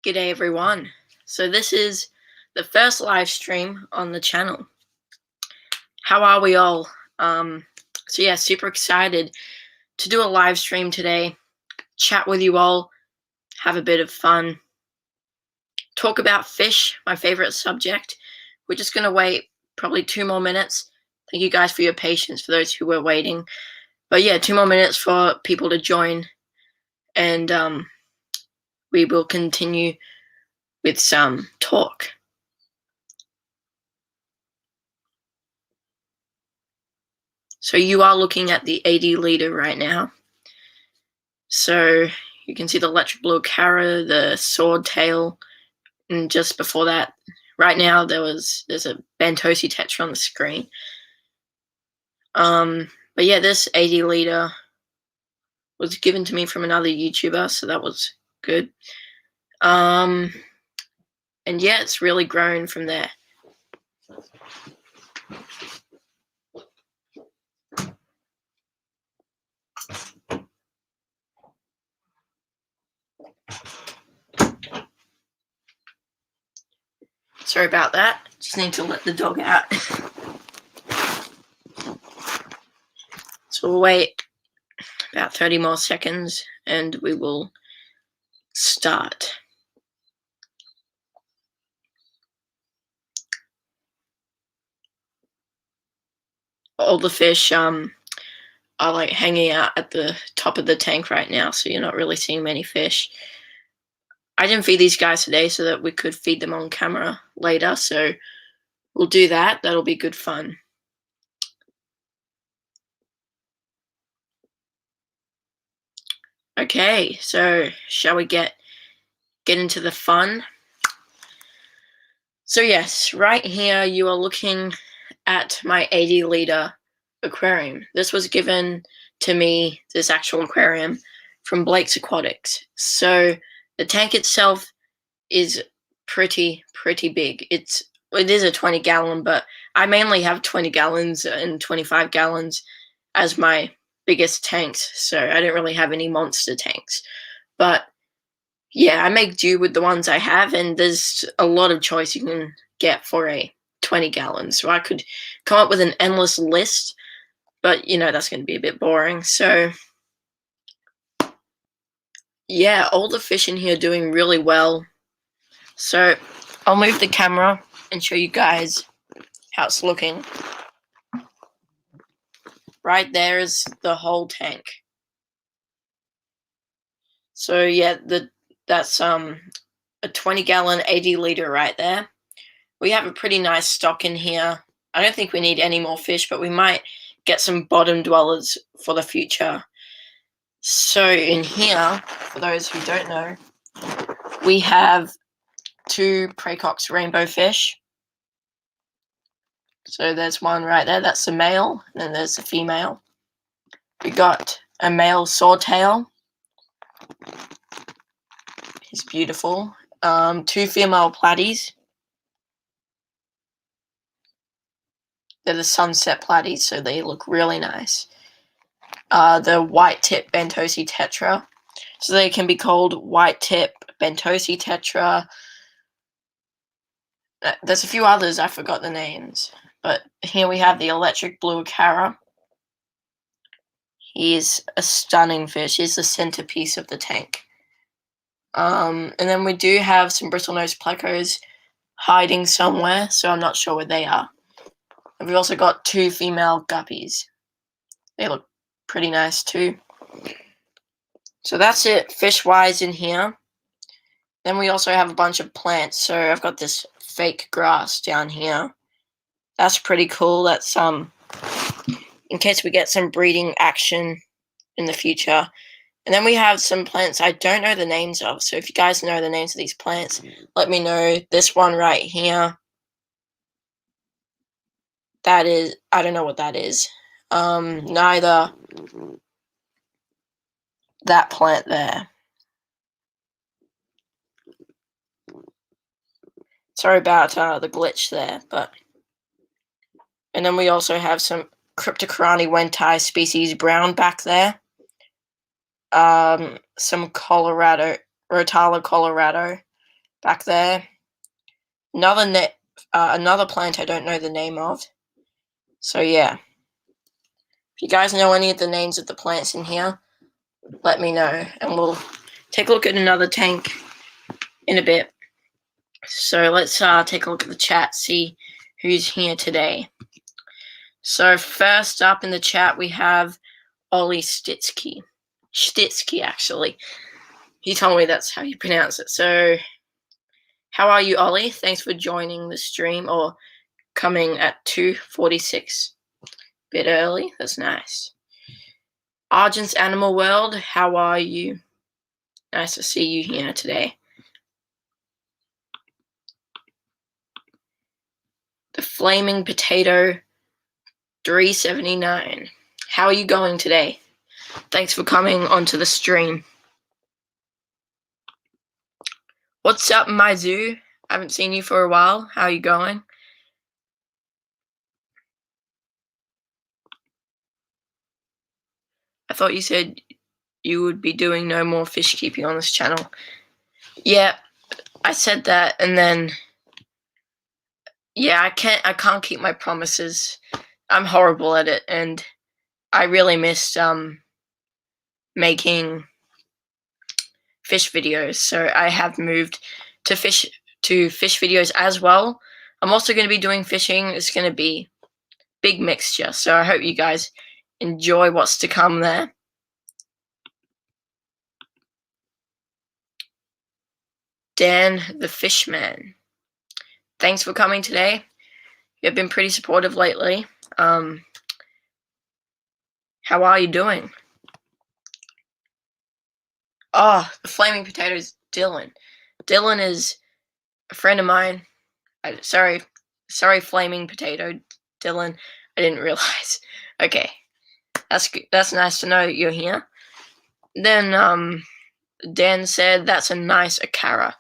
G'day everyone. So this is the first live stream on the channel. How are we all? Super excited to do a live stream today, chat with you all, have a bit of fun, talk about fish, my favorite subject. We're just going to wait probably 2 more minutes. Thank you guys for your patience, for those who were waiting. But yeah, 2 more minutes for people to join, and we will continue with some talk. So you are looking at the 80 leader right now. So you can see the electric blue cara, the sword tail, and just before that, right now there's a Bentosi tetra on the screen. But yeah, this 80 leader was given to me from another YouTuber, so that was good. And yeah, it's really grown from there. Sorry about that. Just need to let the dog out. So we'll wait about 30 more seconds and we will start. All the fish are like hanging out at the top of the tank right now, so you're not really seeing many fish. I didn't feed these guys today so that we could feed them on camera later, so we'll do that. That'll be good fun. Okay, so shall we get into the fun? So yes, right here you are looking at my 80 liter aquarium. This was given to me, this actual aquarium, from Blake's Aquatics. So the tank itself is pretty big. It is a 20 gallon, but I mainly have 20 gallons and 25 gallons as my biggest tanks, so I don't really have any monster tanks. But yeah, I make do with the ones I have, and there's a lot of choice you can get for a 20 gallons. So I could come up with an endless list, but you know, that's going to be a bit boring. So yeah, all the fish in here are doing really well. So I'll move the camera and show you guys how it's looking. Right there is the whole tank. So yeah, that's a 20 gallon 80 liter right there. We have a pretty nice stock in here. I don't think we need any more fish, but we might get some bottom dwellers for the future. So in here, for those who don't know, we have 2 Praecox rainbow fish. So there's one right there, that's the male, and then there's the female. We got a male swordtail. He's beautiful. 2 female platies. They're the sunset platies, so they look really nice. The white tip Bentosi tetra. So they can be called white tip Bentosi tetra. There's a few others, I forgot the names. But here we have the electric blue cara. He is a stunning fish. He's the centerpiece of the tank. And then we do have some bristlenose plecos hiding somewhere, so I'm not sure where they are. And we've also got 2 female guppies. They look pretty nice too. So that's it fish-wise in here. Then we also have a bunch of plants. So I've got this fake grass down here. That's pretty cool. That's in case we get some breeding action in the future. And then we have some plants I don't know the names of. So if you guys know the names of these plants, let me know. This one right here, that is, I don't know what that is. Neither that plant there. Sorry about the glitch there, but. And then we also have some Cryptocarani wentai species brown back there. Some Colorado, Rotala Colorado. back there. Another plant I don't know the name of. So yeah, if you guys know any of the names of the plants in here, let me know, and we'll take a look at another tank in a bit. So let's take a look at the chat, see who's here today. So first up in the chat we have Ollie Stitsky. Stitsky, actually. He told me that's how you pronounce it. So how are you, Ollie? Thanks for joining the stream, or coming at 2:46. Bit early. That's nice. Argent's Animal World, how are you? Nice to see you here today. The Flaming Potato 379. How are you going today? Thanks for coming onto the stream. What's up, my zoo? I haven't seen you for a while. How are you going? I thought you said you would be doing no more fish keeping on this channel. Yeah, I said that, and then yeah, I can't keep my promises. I'm horrible at it, and I really missed making fish videos, so I have moved to fish videos as well. I'm also going to be doing fishing. It's going to be big mixture, so I hope you guys enjoy what's to come there. Dan the Fishman, thanks for coming today. You've been pretty supportive lately. How are you doing? Oh, the Flaming Potatoes, Dylan. Dylan is a friend of mine. Sorry, Flaming Potato, Dylan. I didn't realize. Okay, that's nice to know that you're here. Then Dan said that's a nice Akara.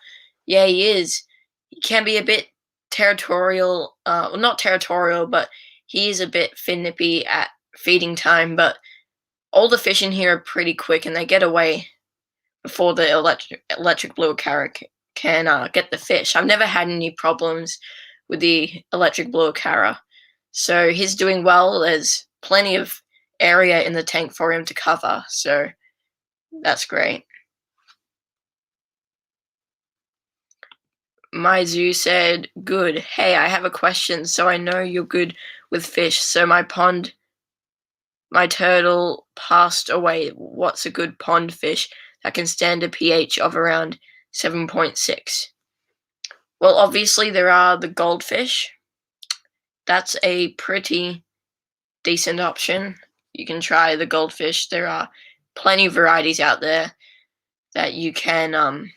Yeah, he is. He can be a bit territorial. Well, not territorial, but he is a bit finippy at feeding time. But all the fish in here are pretty quick, and they get away before the electric blue Akara can get the fish. I've never had any problems with the electric blue Akara. So he's doing well. There's plenty of area in the tank for him to cover. So that's great. My zoo said, good. Hey, I have a question. So I know you're good with fish. So my turtle passed away. What's a good pond fish that can stand a pH of around 7.6? Well, obviously there are the goldfish. That's a pretty decent option. You can try the goldfish. There are plenty of varieties out there that you can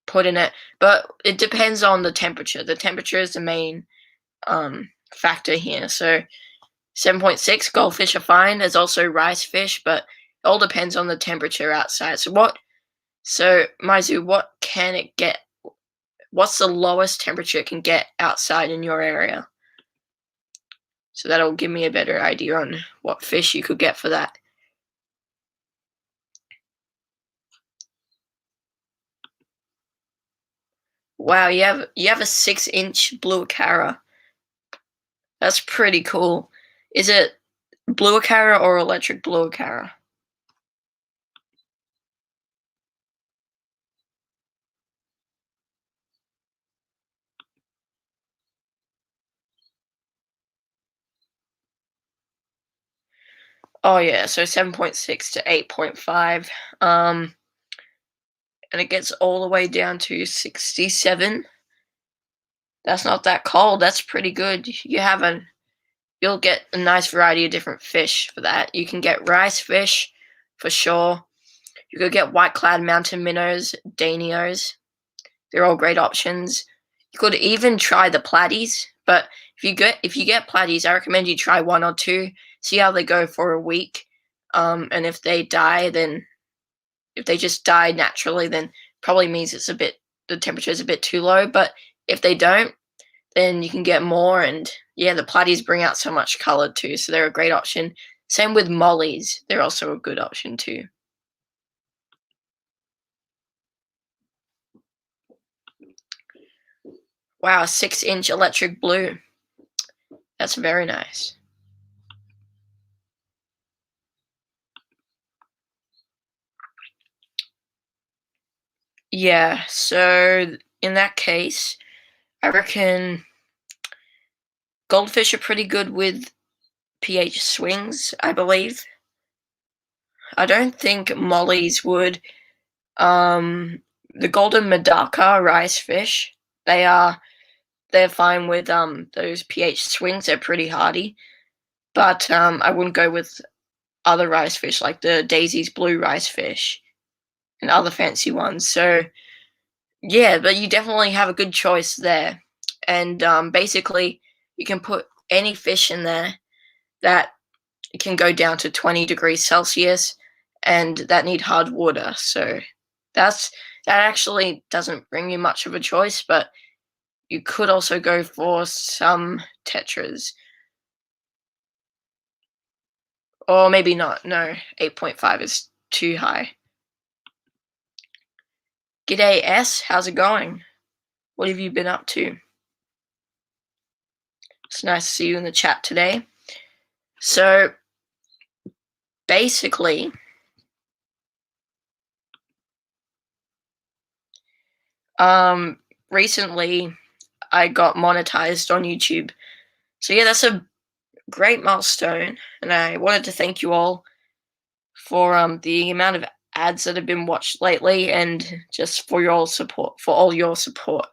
put in it, but it depends on the temperature. The temperature is the main factor here. So 7.6 goldfish are fine. There's also rice fish, but it all depends on the temperature outside. So my zoo, what can it get? What's the lowest temperature it can get outside in your area? So that'll give me a better idea on what fish you could get for that. Wow, you have a 6-inch blue Akara. That's pretty cool. Is it blue Akara or electric blue Akara? Oh yeah, so 7.6 to 8.5. And it gets all the way down to 67. That's not that cold. That's pretty good. You'll get a nice variety of different fish for that. You can get rice fish for sure. You could get white-clad mountain minnows, danios. They're all great options. You could even try the platies, but if you get platies, I recommend you try 1 or 2, see how they go for a week. And if they die, then if they just die naturally, then probably means the temperature is a bit too low. But if they don't, then you can get more. And yeah, the platies bring out so much color too, so they're a great option. Same with mollies; they're also a good option too. Wow, 6-inch electric blue. That's very nice. Yeah, so in that case, I reckon goldfish are pretty good with pH swings, I believe. I don't think mollies would. The golden medaka rice fish, they're fine with those pH swings. They're pretty hardy, but I wouldn't go with other rice fish like the Daisy's blue rice fish and other fancy ones. So yeah, but you definitely have a good choice there. And basically, you can put any fish in there that can go down to 20 degrees Celsius and that need hard water. So that's that actually doesn't bring you much of a choice, but you could also go for some tetras. Or maybe not. No, 8.5 is too high. G'day S, how's it going? What have you been up to? It's nice to see you in the chat today. So basically, recently I got monetized on YouTube. So yeah, that's a great milestone, and I wanted to thank you all for the amount of ads that have been watched lately, and just for all your support.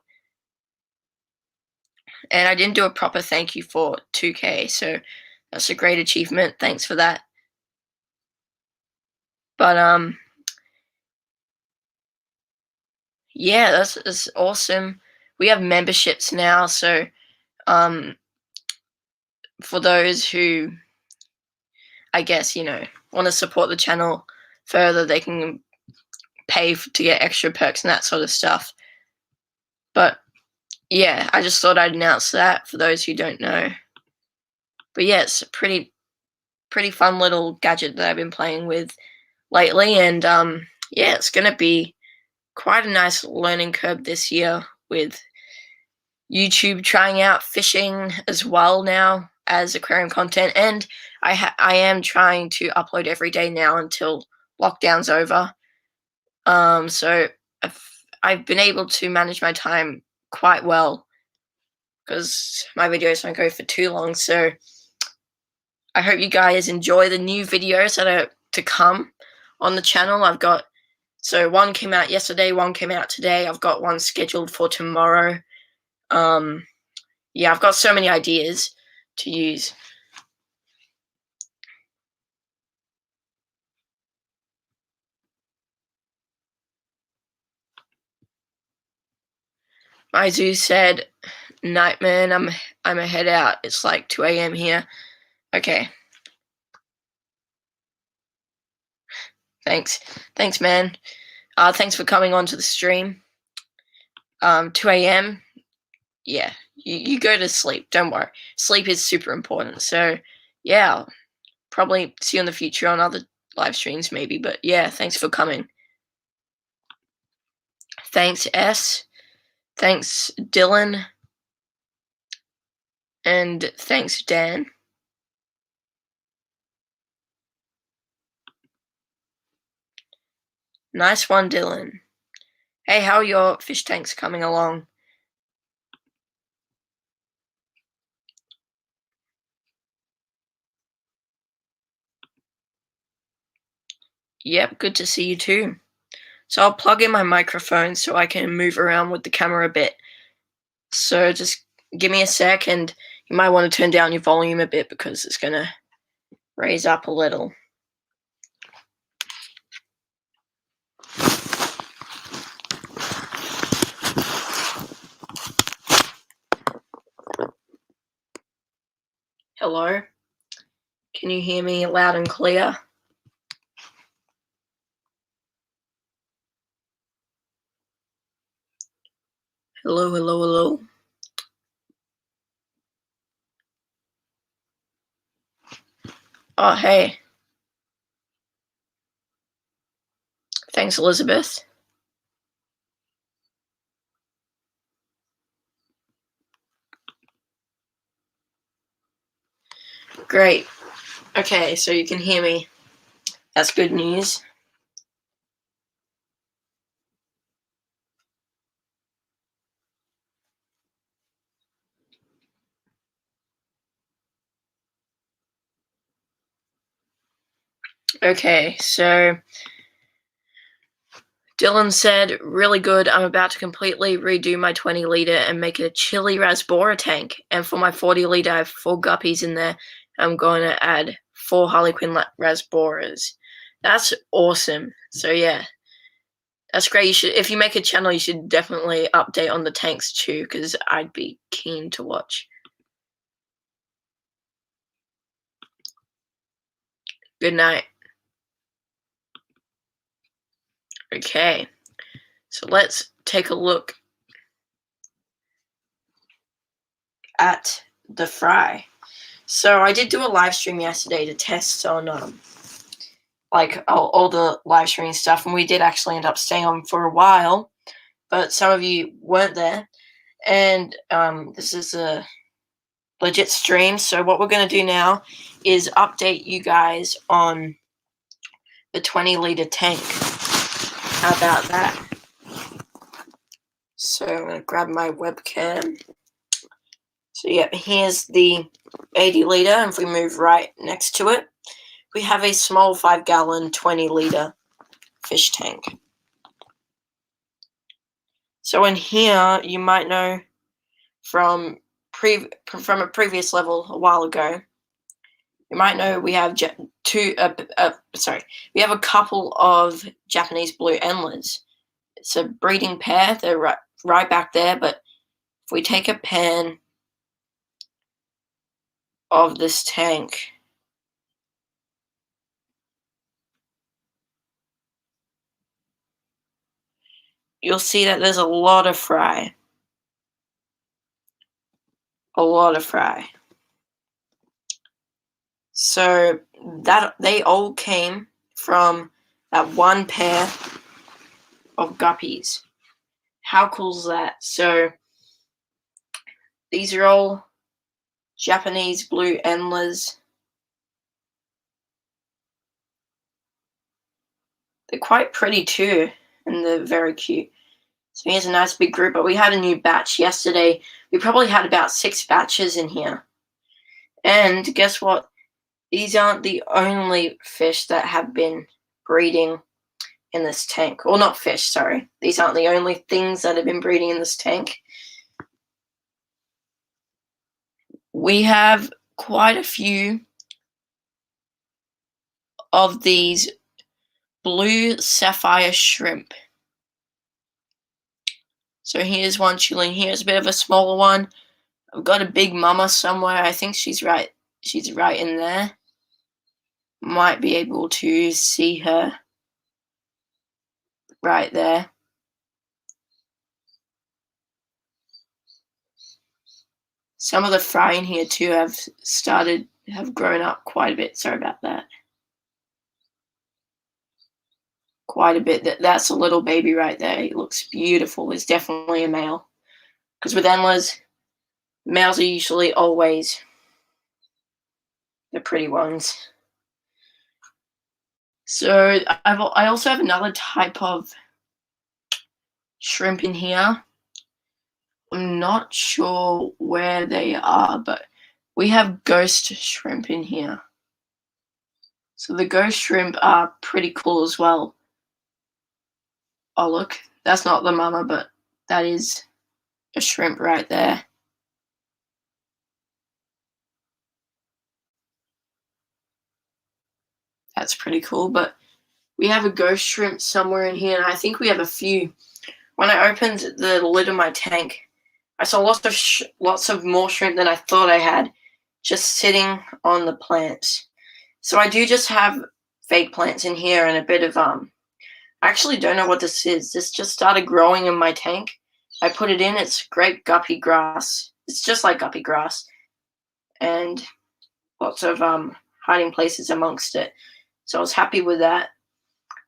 And I didn't do a proper thank you for 2K, so that's a great achievement. Thanks for that. But yeah, that's awesome. We have memberships now, so um, for those who, I guess, want to support the channel further, they can pay to get extra perks and that sort of stuff. But yeah, I just thought I'd announce that for those who don't know. But yeah, it's a pretty fun little gadget that I've been playing with lately, and yeah, it's gonna be quite a nice learning curve this year with YouTube trying out fishing as well now as aquarium content, and I am trying to upload every day now until lockdown's over. So I've been able to manage my time quite well because my videos don't go for too long. So I hope you guys enjoy the new videos that are to come on the channel. So one came out yesterday, one came out today. I've got one scheduled for tomorrow. Yeah, I've got so many ideas to use. Maizu said, "Nightman, I'm a head out. It's like 2 a.m. here." Okay. Thanks, man. Thanks for coming on to the stream. 2 a.m. Yeah, you go to sleep. Don't worry. Sleep is super important. So yeah, I'll probably see you in the future on other live streams maybe. But yeah, thanks for coming. Thanks, S. Thanks, Dylan. And thanks, Dan. Nice one, Dylan. Hey, how are your fish tanks coming along? Yep, good to see you too. So I'll plug in my microphone so I can move around with the camera a bit. So just give me a sec, and you might want to turn down your volume a bit because it's going to raise up a little. Hello? Can you hear me loud and clear? Hello, hello, hello. Oh, hey. Thanks, Elizabeth. Great. Okay, so you can hear me. That's good news. Okay, so Dylan said, really good. I'm about to completely redo my 20-litre and make a chili rasbora tank. And for my 40-litre, I have 4 guppies in there. I'm going to add 4 Harlequin rasboras. That's awesome. So yeah, that's great. You should, if you make a channel, you should definitely update on the tanks too, because I'd be keen to watch. Good night. Okay, so let's take a look at the fry. So I did do a live stream yesterday to test on like all the live streaming stuff, and we did actually end up staying on for a while, but some of you weren't there. And this is a legit stream, so what we're going to do now is update you guys on the 20-litre tank. How about that? So I'm going to grab my webcam. So yeah, here's the 80-litre, and if we move right next to it, we have a small 5-gallon 20-litre fish tank. So in here, you might know from a previous level a while ago, you might know we have we have a couple of Japanese blue endlers. It's a breeding pair. They're right back there, but if we take a pan of this tank, you'll see that there's a lot of fry. A lot of fry. So that they all came from that one pair of guppies. How cool is that? So these are all Japanese blue endlers. They're quite pretty too, and they're very cute. So here's a nice big group, but we had a new batch yesterday. We probably had about 6 batches in here. And guess what? These aren't the only fish that have been breeding in this tank. Or not fish, sorry. These aren't the only things that have been breeding in this tank. We have quite a few of these blue sapphire shrimp. So here's one chilling. Here's a bit of a smaller one. I've got a big mama somewhere. I think she's right in there. Might be able to see her right there. Some of the fry in here too have grown up quite a bit. Sorry about that. Quite a bit. That's a little baby right there. He looks beautiful. It's definitely a male. Because with endlers, males are usually always the pretty ones. So I also have another type of shrimp in here. I'm not sure where they are, but we have ghost shrimp in here. So the ghost shrimp are pretty cool as well. Oh look, that's not the mama, but that is a shrimp right there. That's pretty cool, but we have a ghost shrimp somewhere in here, and I think we have a few. When I opened the lid of my tank, I saw lots of more shrimp than I thought I had, just sitting on the plants. So I do just have fake plants in here and a bit of I actually don't know what this is. This just started growing in my tank. I put it in. It's great guppy grass. It's just like guppy grass, and lots of hiding places amongst it. So I was happy with that.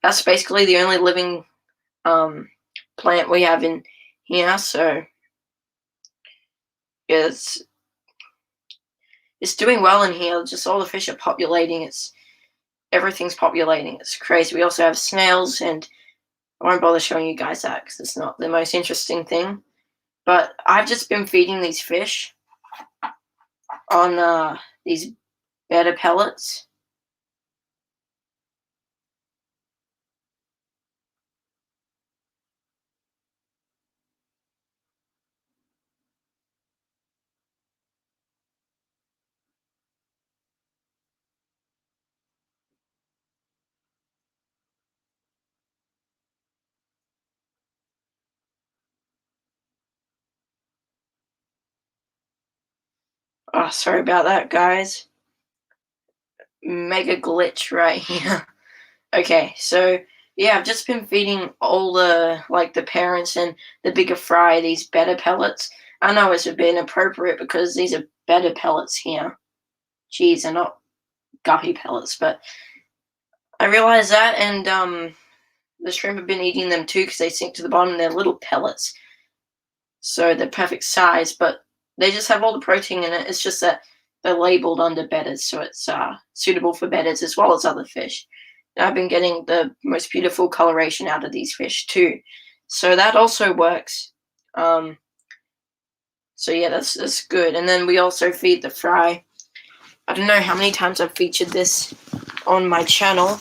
That's basically the only living plant we have in here. So yeah, it's doing well in here. Just all the fish are populating. Everything's populating. It's crazy. We also have snails, and I won't bother showing you guys that because it's not the most interesting thing. But I've just been feeding these fish on these betta pellets. Oh, sorry about that, guys. Mega glitch right here. Okay, so yeah, I've just been feeding all the parents and the bigger fry these betta pellets. I know it's a bit inappropriate because these are betta pellets here. Geez, they're not guppy pellets, but I realized that, and the shrimp have been eating them too because they sink to the bottom. They're little pellets, so they're perfect size, but they just have all the protein in it. It's just that they're labeled under bettas, so it's suitable for bettas as well as other fish. And I've been getting the most beautiful coloration out of these fish too, so that also works. So yeah, that's good. And then we also feed the fry. I don't know how many times I've featured this on my channel,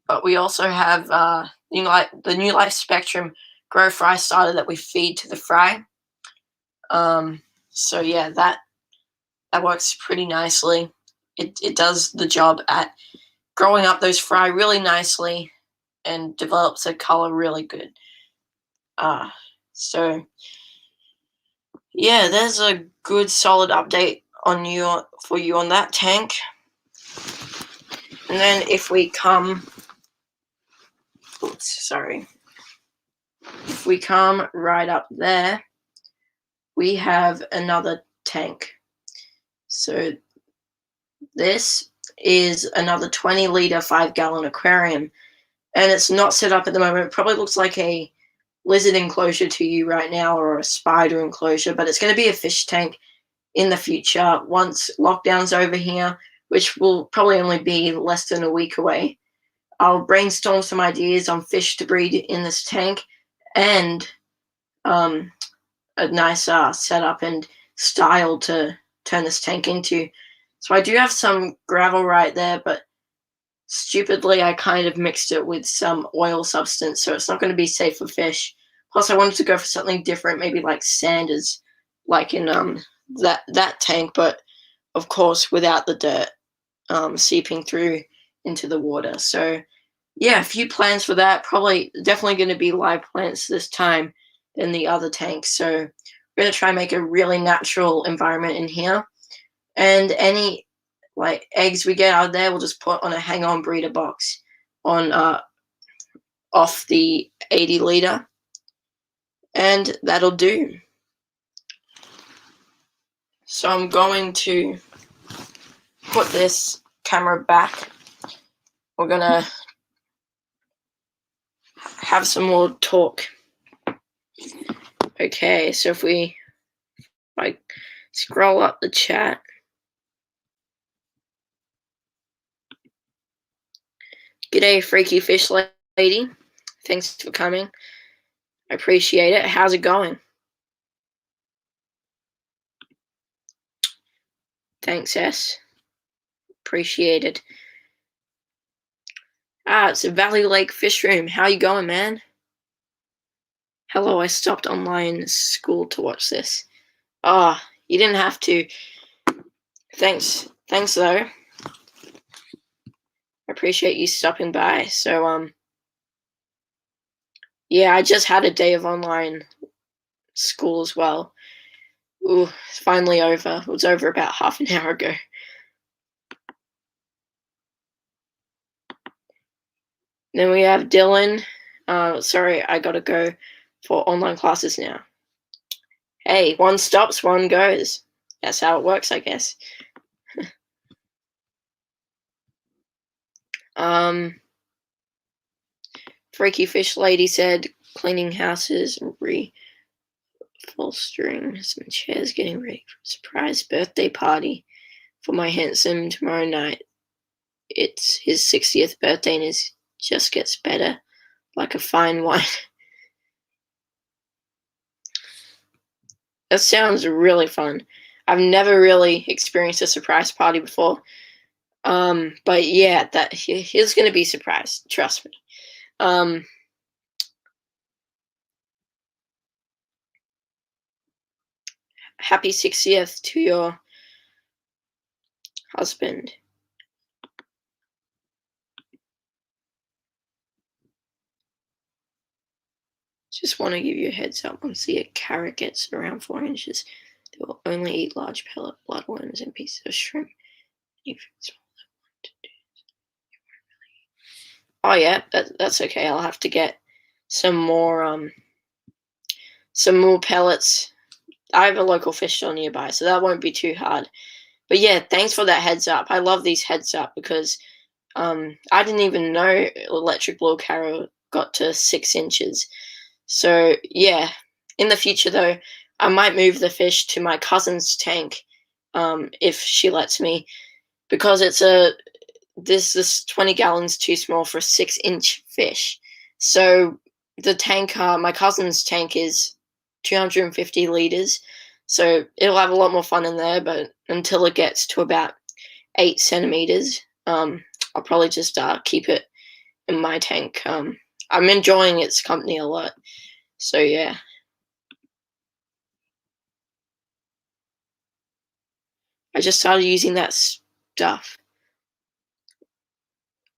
but we also have the new LIVESTREAM grow fry starter that we feed to the fry. So yeah, that works pretty nicely. It does the job at growing up those fry really nicely and develops a color really good. So yeah, there's a good solid update for you on that tank. And then if we come right up there, we have another tank. So this is another 20-liter 5-gallon aquarium, and it's not set up at the moment. It probably looks like a lizard enclosure to you right now, or a spider enclosure, but it's going to be a fish tank in the future once lockdown's over here, which will probably only be less than a week away. I'll brainstorm some ideas on fish to breed in this tank, and a nice setup and style to turn this tank into. So I do have some gravel right there, but stupidly I kind of mixed it with some oil substance, so it's not going to be safe for fish. Plus I wanted to go for something different, maybe like sanders, like in that tank, but of course without the dirt seeping through into the water. So yeah, a few plans for that. Probably definitely going to be live plants this time than the other tanks. So we're going to try and make a really natural environment in here. And any eggs we get out of there, we'll just put on a hang-on breeder box on off the 80-liter, and that'll do. So I'm going to put this camera back. We're gonna have some more talk. Okay, so if I scroll up the chat. G'day, Freaky Fish Lady. Thanks for coming. I appreciate it. How's it going? Thanks, S. Appreciate it. It's a Valley Lake Fish Room. How you going, man? Hello, I stopped online school to watch this. You didn't have to. Thanks though. I appreciate you stopping by. So, yeah, I just had a day of online school as well. Ooh, it's finally over. It was over about half an hour ago. Then we have Dylan. Sorry, I gotta go for online classes now. Hey, one stops, one goes. That's how it works, I guess. Freaky Fish Lady said cleaning houses full string, some chairs getting ready for a surprise birthday party for my handsome tomorrow night. It's his 60th birthday and it just gets better, like a fine wine. That sounds really fun. I've never really experienced a surprise party before. But yeah, he's gonna be surprised. Trust me. Happy 60th to your husband. Just want to give you a heads up. Once the carrot gets around 4 inches, they will only eat large pellet bloodworms and pieces of shrimp. Oh yeah, that's okay. I'll have to get some more pellets. I have a local fish store nearby, so that won't be too hard. But yeah, thanks for that heads up. I love these heads up because I didn't even know electric blue carrot got to 6 inches. So yeah, in the future though, I might move the fish to my cousin's tank if she lets me, because this 20 gallons too small for a 6-inch fish. So the tank, my cousin's tank is 250 liters. So it'll have a lot more fun in there, but until it gets to about 8 centimeters, I'll probably just keep it in my tank. I'm enjoying its company a lot. So yeah. I just started using that stuff.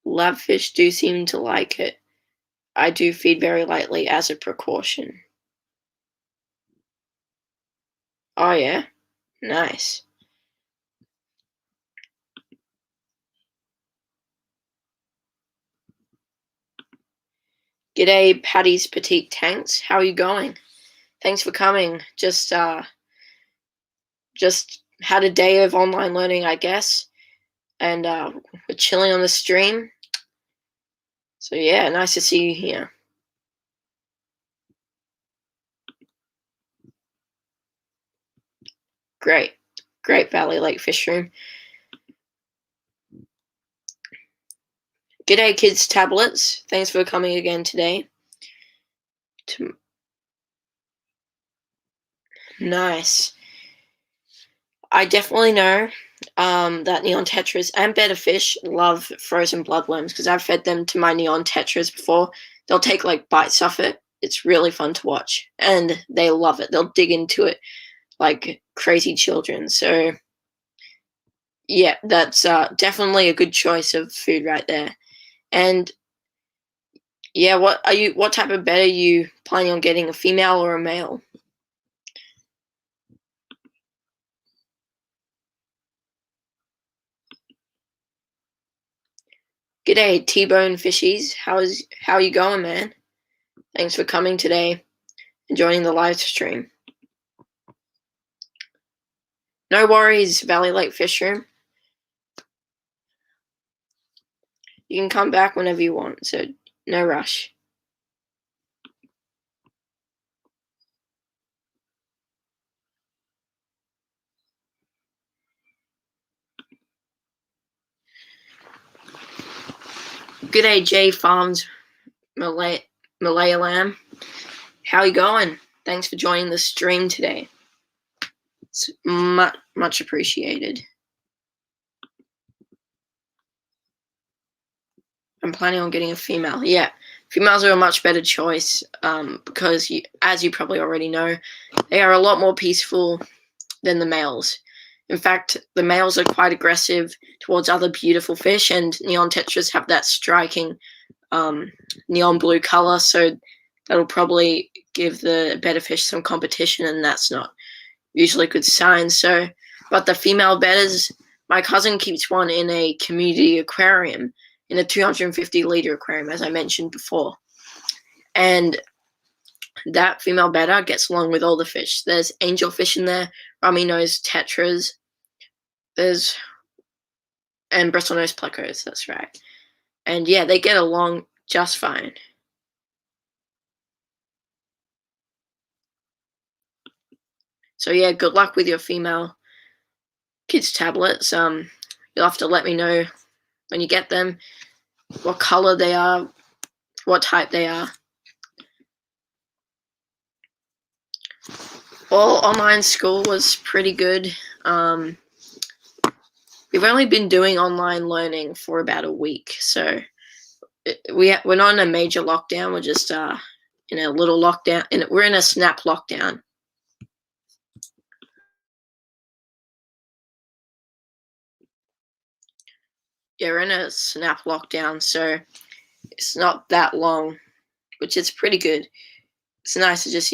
Lab fish do seem to like it. I do feed very lightly as a precaution. Oh yeah? Nice. G'day, Patty's Petite Tanks. How are you going? Thanks for coming. Just had a day of online learning, I guess, and we're chilling on the stream. So yeah, nice to see you here. Great Valley Lake Fish Room. G'day, Kids Tablets. Thanks for coming again today. Nice. I definitely know that neon tetras and better fish love frozen bloodworms because I've fed them to my neon tetras before. They'll take like bites off it. It's really fun to watch, and they love it. They'll dig into it like crazy children. So yeah, that's definitely a good choice of food right there. And yeah, what type of bed are you planning on getting, a female or a male? G'day, T-Bone Fishies. How are you going, man? Thanks for coming today and joining the live stream. No worries, Valley Lake Fish Room. You can come back whenever you want, so no rush. G'day, J Farms Malaya Lamb. How you going? Thanks for joining the stream today. It's much appreciated. I'm planning on getting a female. Yeah, females are a much better choice because, as you probably already know, they are a lot more peaceful than the males. In fact, the males are quite aggressive towards other beautiful fish, and neon tetras have that striking neon blue color, so that'll probably give the better fish some competition, and that's not usually a good sign. So, but the female betters, my cousin keeps one in a community aquarium, in a 250-liter aquarium, as I mentioned before. And that female better gets along with all the fish. There's angelfish in there, rummy nose tetras, and bristle nose plecos, that's right. And yeah, they get along just fine. So yeah, good luck with your female kids tablets. You'll have to let me know when you get them, what color they are, what type they are. Well, online school was pretty good. We've only been doing online learning for about a week, so we're not in a major lockdown. We're just in a little lockdown, and we're in a snap lockdown. Yeah, we're in a snap lockdown, so it's not that long, which is pretty good. It's nice to just,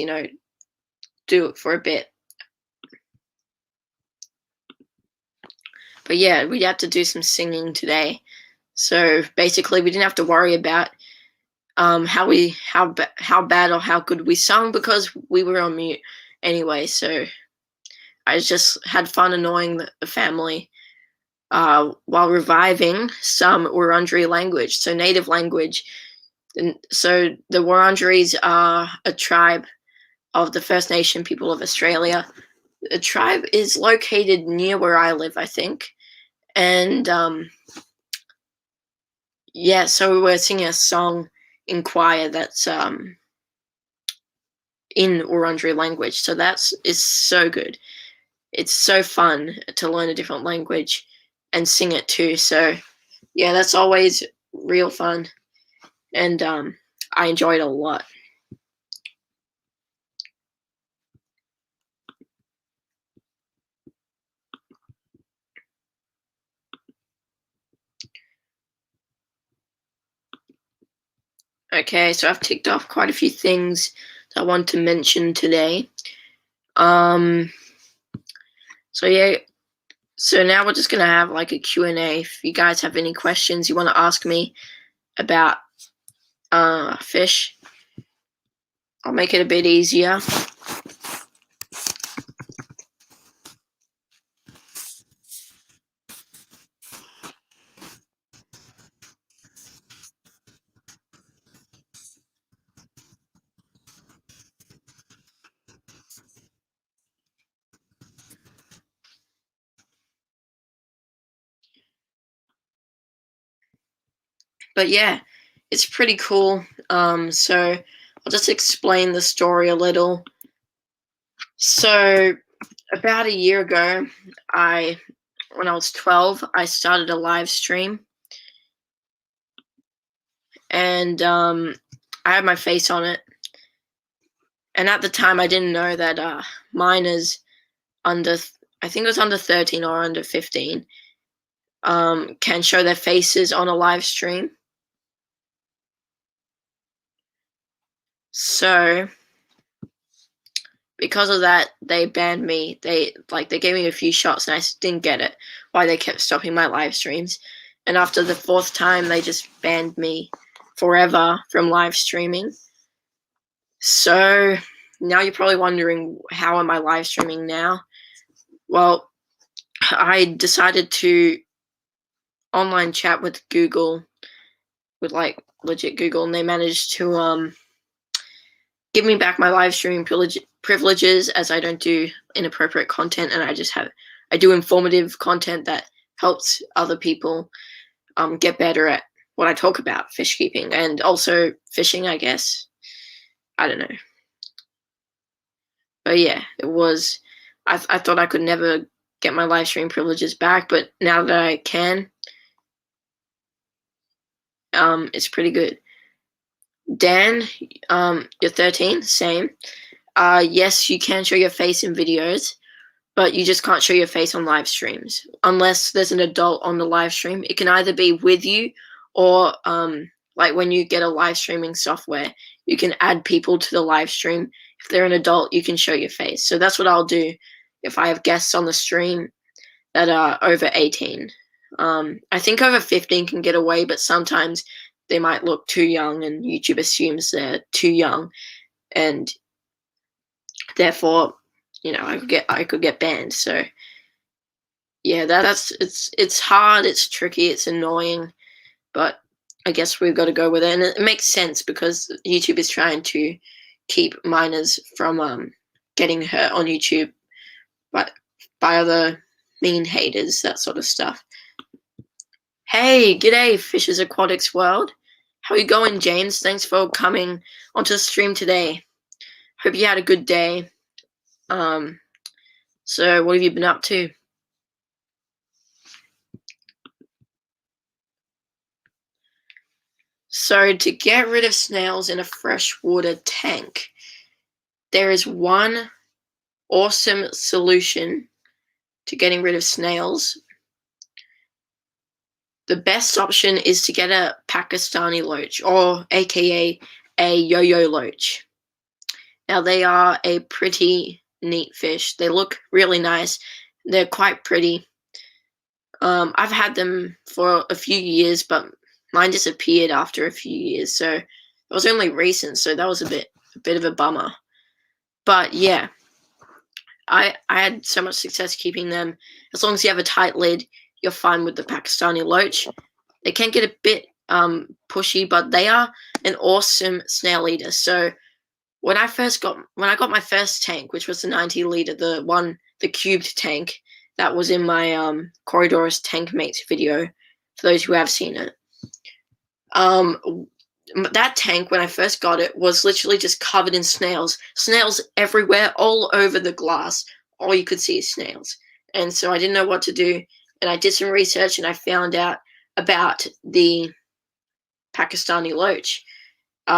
do it for a bit. But yeah, we had to do some singing today. So basically, we didn't have to worry about how bad or how good we sung because we were on mute anyway. So I just had fun annoying the family while reviving some Wurundjeri language, so native language. And so the Wurundjeris are a tribe of the First Nation people of Australia. The tribe is located near where I live, I think. And yeah, so we were singing a song in choir that's in Wurundjeri language. So is so good. It's so fun to learn a different language and sing it too. So yeah, that's always real fun. And I enjoyed it a lot. Okay, so I've ticked off quite a few things that I want to mention today. So yeah, so now we're just gonna have like a Q&A. If you guys have any questions you want to ask me about fish, I'll make it a bit easier. But yeah, it's pretty cool. So I'll just explain the story a little. So about a year ago, when I was 12, I started a live stream, and I had my face on it. And at the time, I didn't know that minors under, I think it was under 13 or under 15, can show their faces on a live stream. So because of that, they banned me. They gave me a few shots and I didn't get it, why they kept stopping my live streams. And after the 4th time, they just banned me forever from live streaming. So now you're probably wondering, how am I live streaming now? Well, I decided to online chat with Google, with like legit Google, and they managed to give me back my live streaming privileges, as I don't do inappropriate content, and I do informative content that helps other people get better at what I talk about, fish keeping, and also fishing, I guess. I don't know. But yeah, it was, I thought I could never get my live stream privileges back, but now that I can, it's pretty good. Dan, you're 13, same. Yes, you can show your face in videos, but you just can't show your face on live streams unless there's an adult on the live stream. It can either be with you or like when you get a live streaming software, you can add people to the live stream. If they're an adult, you can show your face. So that's what I'll do if I have guests on the stream that are over 18. I think over 15 can get away, but sometimes they might look too young and YouTube assumes they're too young, and therefore, I could get banned. So yeah, it's hard, it's tricky, it's annoying, but I guess we've got to go with it. And it makes sense because YouTube is trying to keep minors from getting hurt on YouTube by other mean haters, that sort of stuff. Hey, g'day, Fishes Aquatics World. How you going, James? Thanks for coming onto the stream today. Hope you had a good day. So what have you been up to? So to get rid of snails in a freshwater tank, there is one awesome solution to getting rid of snails. The best option is to get a Pakistani loach, or aka a yo-yo loach. Now they are a pretty neat fish. They look really nice. They're quite pretty. I've had them for a few years, but mine disappeared after a few years, so it was only recent, so that was a bit of a bummer. But yeah, I had so much success keeping them. As long as you have a tight lid, you're fine with the Pakistani loach. They can get a bit pushy, but they are an awesome snail eater. So when I got my first tank, which was the 90-liter, the cubed tank that was in my Corridorus Tank Mates video, for those who have seen it. That tank, when I first got it, was literally just covered in snails. Snails everywhere, all over the glass. All you could see is snails. And so I didn't know what to do. And I did some research and I found out about the Pakistani loach.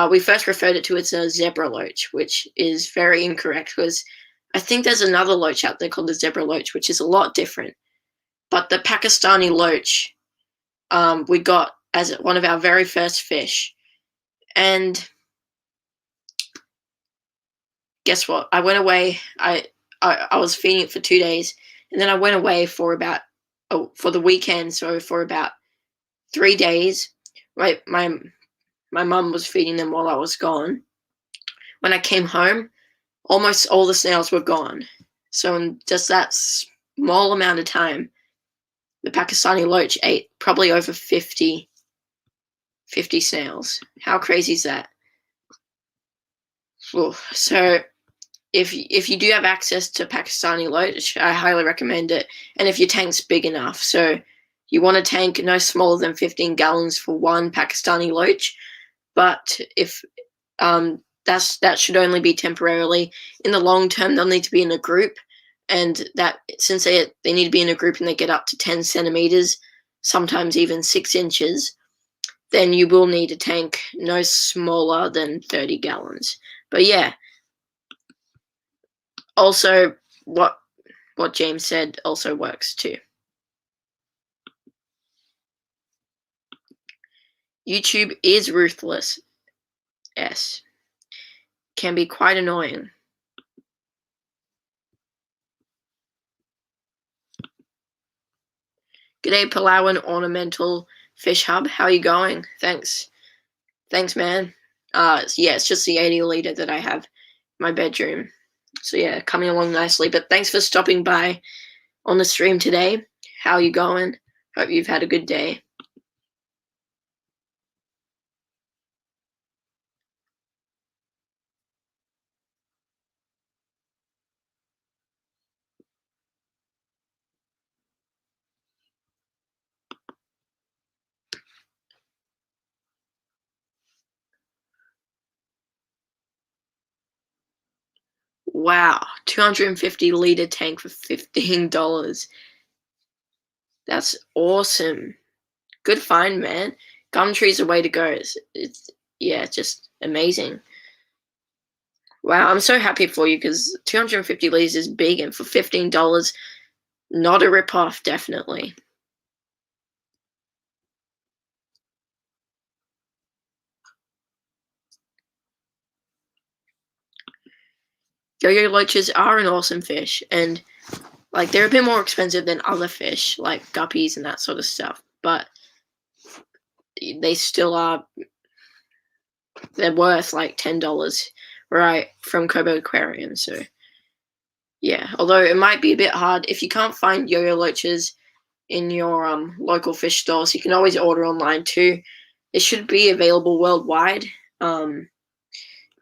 We first referred it to as a zebra loach, which is very incorrect because I think there's another loach out there called the zebra loach, which is a lot different. But the Pakistani loach, we got as one of our very first fish. And guess what? I went away. I was feeding it for 2 days, and then I went away for the weekend. So for about 3 days, right? My mum was feeding them while I was gone. When I came home, almost all the snails were gone. So in just that small amount of time, the Pakistani loach ate probably over 50 snails. How crazy is that? So if you do have access to Pakistani loach, I highly recommend it. And if your tank's big enough, so you want a tank no smaller than 15 gallons for one Pakistani loach. But if that should only be temporarily. In the long term, they'll need to be in a group, and that since they need to be in a group and they get up to 10 centimeters, sometimes even 6 inches, then you will need a tank no smaller than 30 gallons. But yeah, also what James said also works too. YouTube is ruthless. Yes. Can be quite annoying. G'day, Palawan Ornamental Fish Hub. How are you going? Thanks, man. Yeah, it's just the 80-liter that I have in my bedroom. So yeah, coming along nicely. But thanks for stopping by on the stream today. How are you going? Hope you've had a good day. Wow, 250-liter tank for $15. That's awesome. Good find, man. Gumtree's the way to go. It's just amazing. Wow, I'm so happy for you because 250 liters is big, and for $15, not a rip-off, definitely. Yo-yo loaches are an awesome fish, and like they're a bit more expensive than other fish like guppies and that sort of stuff, but they still are. They're worth like $10, right, from Kobo Aquarium. So yeah, although it might be a bit hard if you can't find yo-yo loaches in your local fish stores, you can always order online too. It should be available worldwide.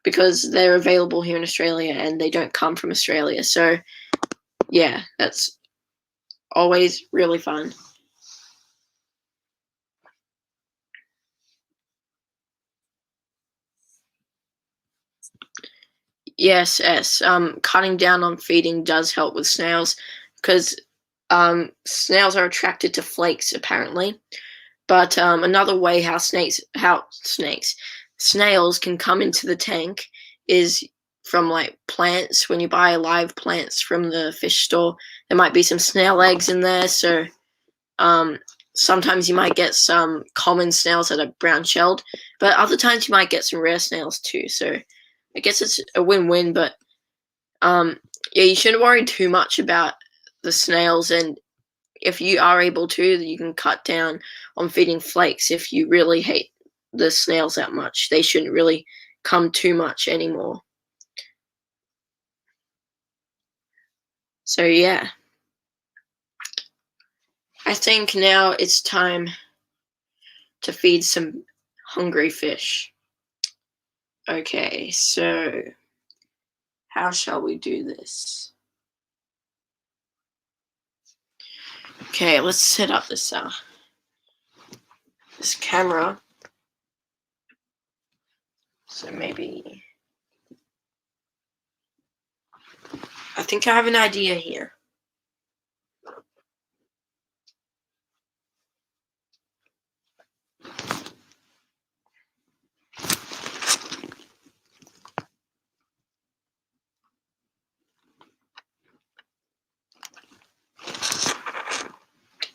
Because they're available here in Australia and they don't come from Australia. So yeah, that's Always really fun. Yes, yes. Cutting down on feeding does help with snails because snails are attracted to flakes apparently. But another way how snails can come into the tank is from like plants. When you buy live plants from the fish store, there might be some snail eggs in there. So um, sometimes you might get some common snails that are brown shelled, but other times you might get some rare snails too. So I guess it's a win-win. But yeah, you shouldn't worry too much about the snails, and if you are able to, you can cut down on feeding flakes if you really hate the snails that much. They shouldn't really come too much anymore. So yeah, I think now it's time to feed some hungry fish. Okay, so how shall we do this? Okay, let's set up this camera. So maybe I think I have an idea here.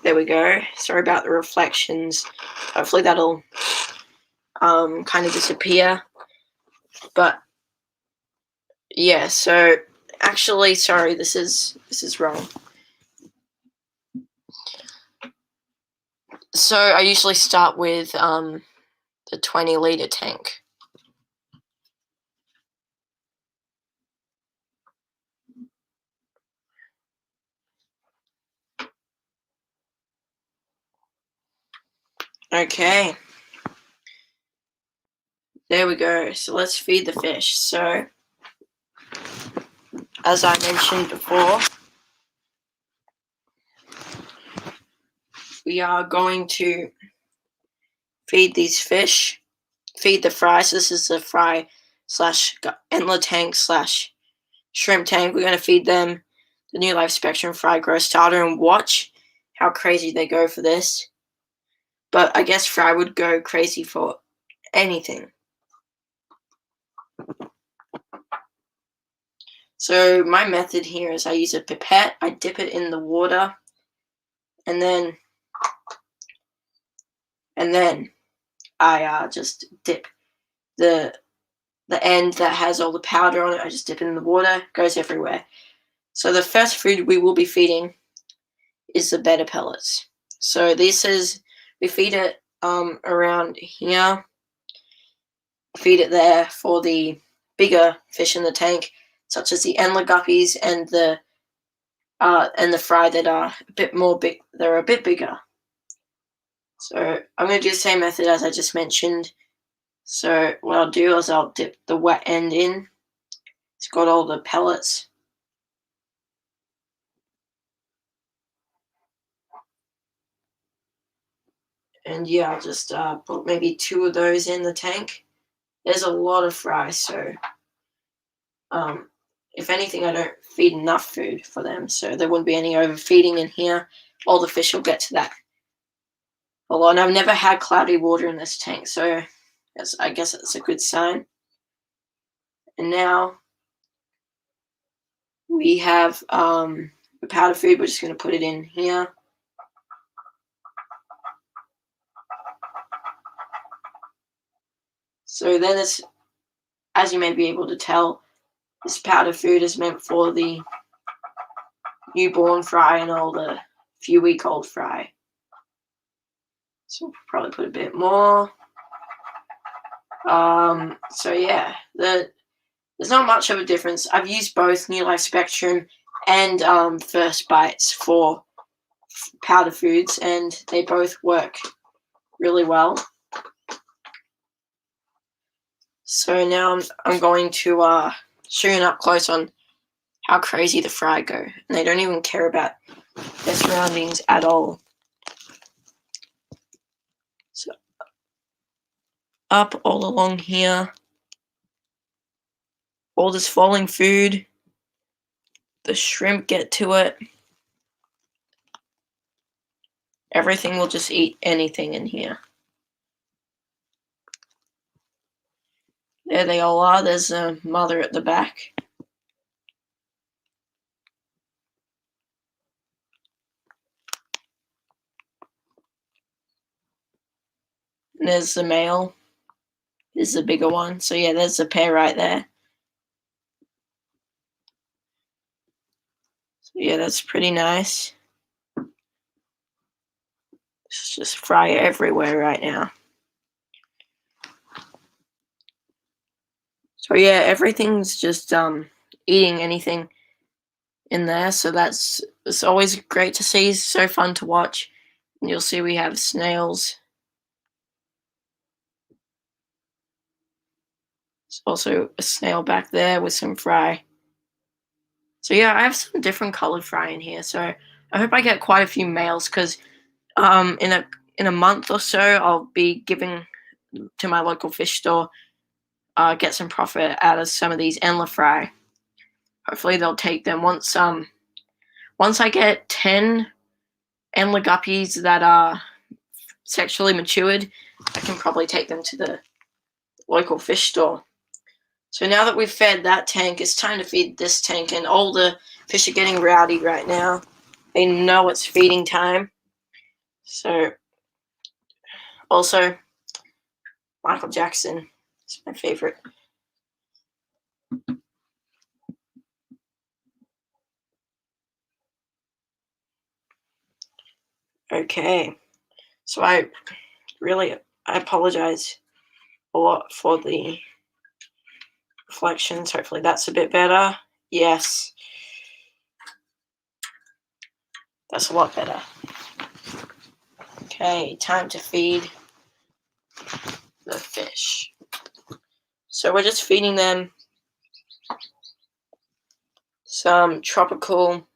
There we go. Sorry about the reflections. Hopefully that'll kind of disappear. But yeah, so actually, sorry, this is wrong. So I usually start with the 20-liter tank. Okay. There we go. So let's feed the fish. So as I mentioned before, we are going to feed these fish, feed the fry. So this is the fry / antler tank / shrimp tank. We're going to feed them the new LiveSpectrum fry growth starter and watch how crazy they go for this. But I guess fry would go crazy for anything. So my method here is I use a pipette, I dip it in the water, and then I just dip the end that has all the powder on it. I just dip it in the water, it goes everywhere. So the first food we will be feeding is the betta pellets. So this is, we feed it around here, feed it there for the bigger fish in the tank, such as the endler guppies and the fry that are a bit more big. They're a bit bigger. So I'm going to do the same method as I just mentioned. So what I'll do is I'll dip the wet end in. It's got all the pellets. And yeah, I'll just put maybe 2 of those in the tank. There's a lot of fry, so if anything, I don't feed enough food for them, so there wouldn't be any overfeeding in here. All the fish will get to that. Well, and I've never had cloudy water in this tank, so I guess that's a good sign. And now we have the powder food. We're just going to put it in here. So then it's, as you may be able to tell, this powder food is meant for the newborn fry and all the few-week-old fry. So we'll probably put a bit more. So yeah, there's not much of a difference. I've used both New LiveSpectrum and First Bites for powder foods, and they both work really well. So now I'm going to show you up close on how crazy the fry go. And they don't even care about their surroundings at all. So up all along here, all this falling food, the shrimp get to it. Everything will just eat anything in here. There they all are. There's a mother at the back. And there's the male. This is the bigger one. So yeah, there's the pair right there. So yeah, that's pretty nice. It's just fry everywhere right now. So yeah, everything's just eating anything in there. So it's always great to see. It's so fun to watch. And you'll see we have snails. There's also a snail back there with some fry. So yeah, I have some different colored fry in here. So I hope I get quite a few males because in a month or so I'll be giving to my local fish store, get some profit out of some of these Endler fry. Hopefully they'll take them once I get 10 Endler guppies that are sexually matured, I can probably take them to the local fish store. So now that we've fed that tank, it's time to feed this tank, and all the fish are getting rowdy right now. They know it's feeding time. So also Michael Jackson is my favorite. Okay, so I apologize a lot for the reflections. Hopefully that's a bit better. Yes, that's a lot better. Okay, time to feed the fish. So we're just feeding them some tetra-tropical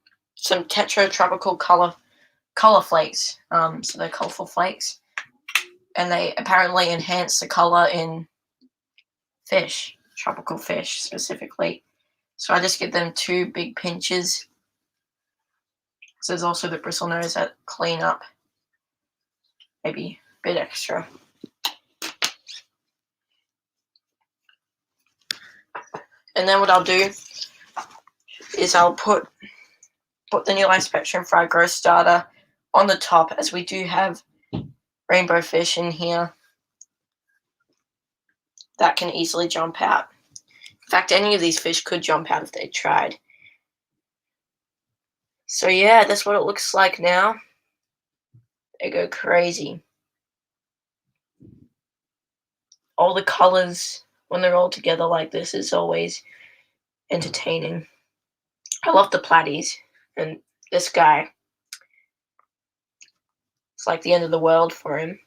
color flakes. So they're colorful flakes, and they apparently enhance the color in fish, tropical fish specifically. So I just give them 2 big pinches. So there's also the bristlenose that clean up, maybe a bit extra. And then what I'll do is I'll put the new LIVESTREAM fry growth starter on the top, as we do have rainbow fish in here that can easily jump out. In fact, any of these fish could jump out if they tried. So yeah, that's what it looks like now. They go crazy. All the colors, when they're all together like this, is always entertaining. I love the platies, and this guy, it's like the end of the world for him.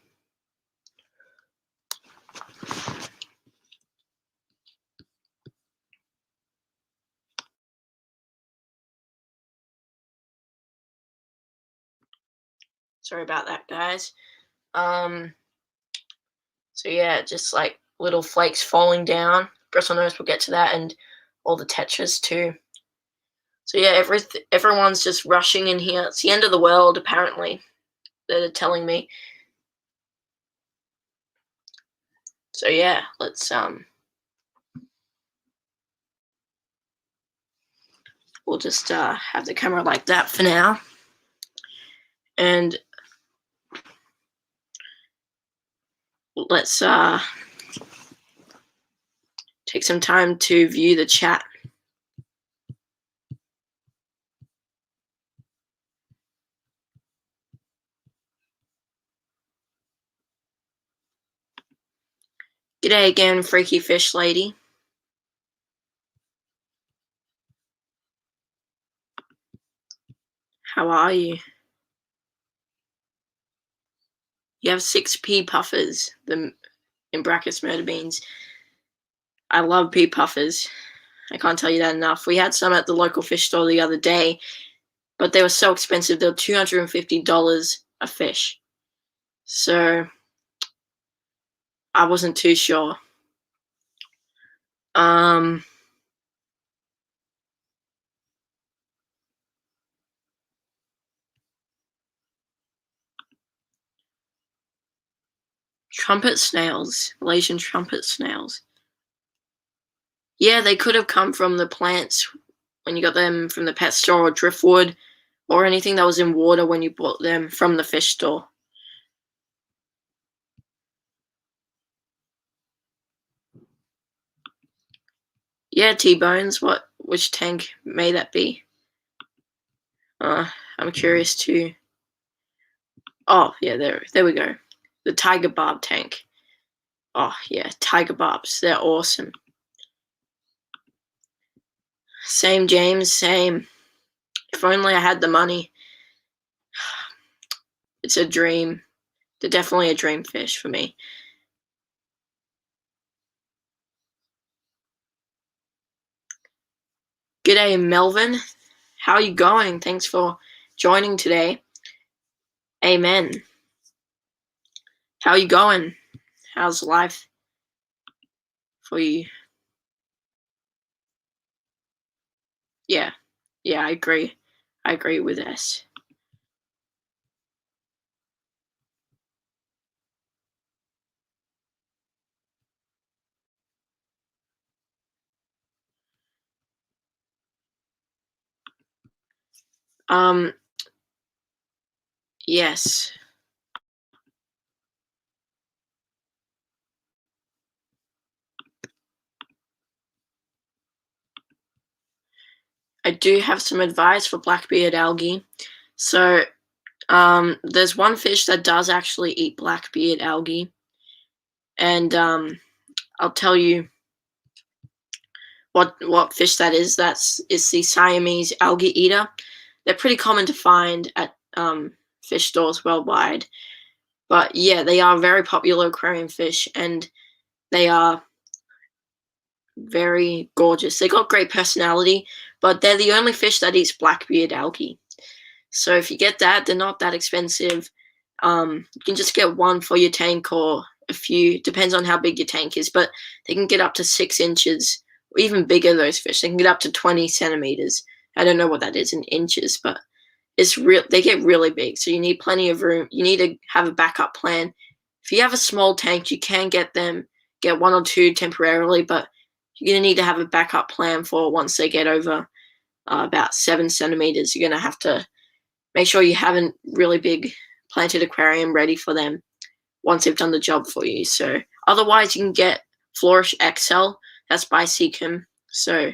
Sorry about that, guys. So yeah, just like little flakes falling down. Bristlenose will get to that, and all the tetras too. So yeah, everyone's just rushing in here. It's the end of the world, apparently. They're telling me. So yeah, let's we'll just have the camera like that for now, and let's take some time to view the chat. G'day again, Freaky Fish Lady. How are you? You have 6 pea puffers, the in brackets murder beans. I love pea puffers. I can't tell you that enough. We had some at the local fish store the other day, but they were so expensive. They were $250 a fish. So I wasn't too sure. Trumpet snails, Malaysian trumpet snails. Yeah, they could have come from the plants when you got them from the pet store, or driftwood, or anything that was in water when you bought them from the fish store. Yeah, T-Bones, which tank may that be? I'm curious too. Oh, yeah, there we go. The tiger barb tank. Oh, yeah, tiger barbs. They're awesome. Same, James, same. If only I had the money. It's a dream. They're definitely a dream fish for me. G'day, Melvin. How are you going? Thanks for joining today. Amen. How are you going? How's life for you? Yeah, I agree. I agree with this. Yes. I do have some advice for blackbeard algae. So, there's one fish that does actually eat blackbeard algae, and I'll tell you what fish that is. It's the Siamese algae eater. They're pretty common to find at fish stores worldwide. But yeah, they are very popular aquarium fish, and they are very gorgeous. They got great personality, but they're the only fish that eats blackbeard algae. So if you get that, they're not that expensive. You can just get one for your tank, or a few, depends on how big your tank is, but they can get up to 6 inches, or even bigger, those fish. They can get up to 20 centimeters. I don't know what that is in inches, but they get really big, so you need plenty of room. You need to have a backup plan. If you have a small tank, you can get one or two temporarily, but you're going to need to have a backup plan for once they get over about 7 centimeters. You're going to have to make sure you have a really big planted aquarium ready for them once they've done the job for you. So otherwise, you can get Flourish XL. That's by Seacom. So,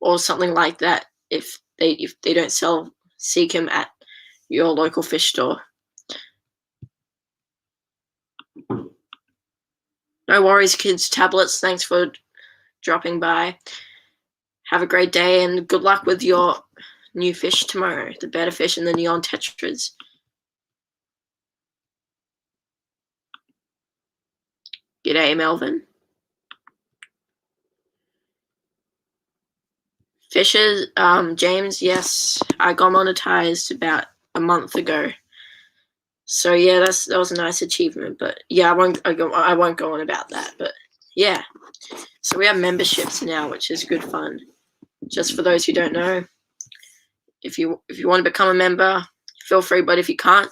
or something like that if they don't sell Seacom at your local fish store. No worries, kids. Tablets, thanks for dropping by. Have a great day, and good luck with your new fish tomorrow, the betta fish and the neon tetras. G'day, Melvin. Fishes, James, yes, I got monetized about a month ago. So yeah, that was a nice achievement. But yeah, I won't go on about that. But yeah, so we have memberships now, which is good fun. Just for those who don't know, if you want to become a member, feel free. But if you can't,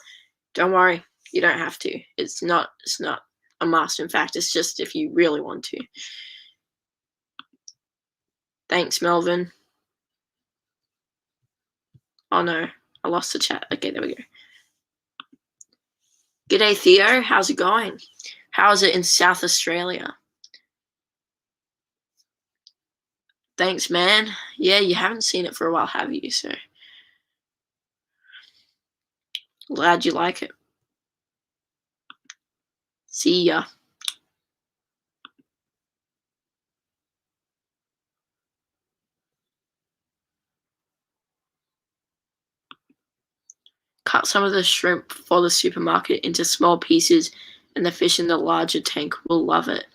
don't worry, you don't have to. It's not a must. In fact, it's just if you really want to. Thanks, Melvin. Oh no, I lost the chat. Okay, there we go. G'day, Theo. How's it going? How's it in South Australia? Thanks, man. Yeah, you haven't seen it for a while, have you? So glad you like it. See ya. Cut some of the shrimp for the supermarket into small pieces, and the fish in the larger tank will love it.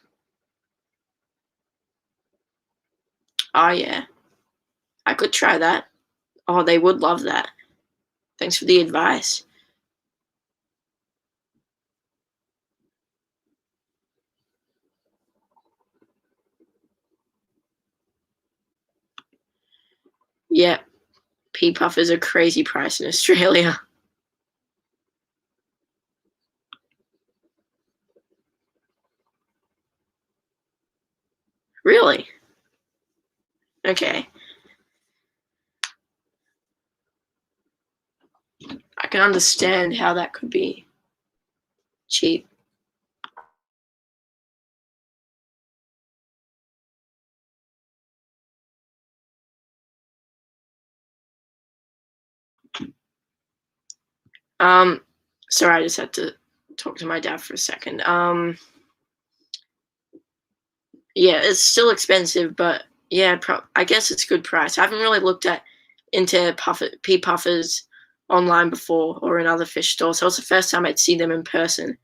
Oh yeah, I could try that. Oh, they would love that. Thanks for the advice. Yeah, pea puffers are crazy price in Australia. Really? Okay. I can understand how that could be cheap. Um, sorry, I just had to talk to my dad for a second. Yeah, it's still expensive, but yeah, I guess it's good price. I haven't really looked at into pea puffers online before or in other fish stores, so it's the first time I'd see them in person.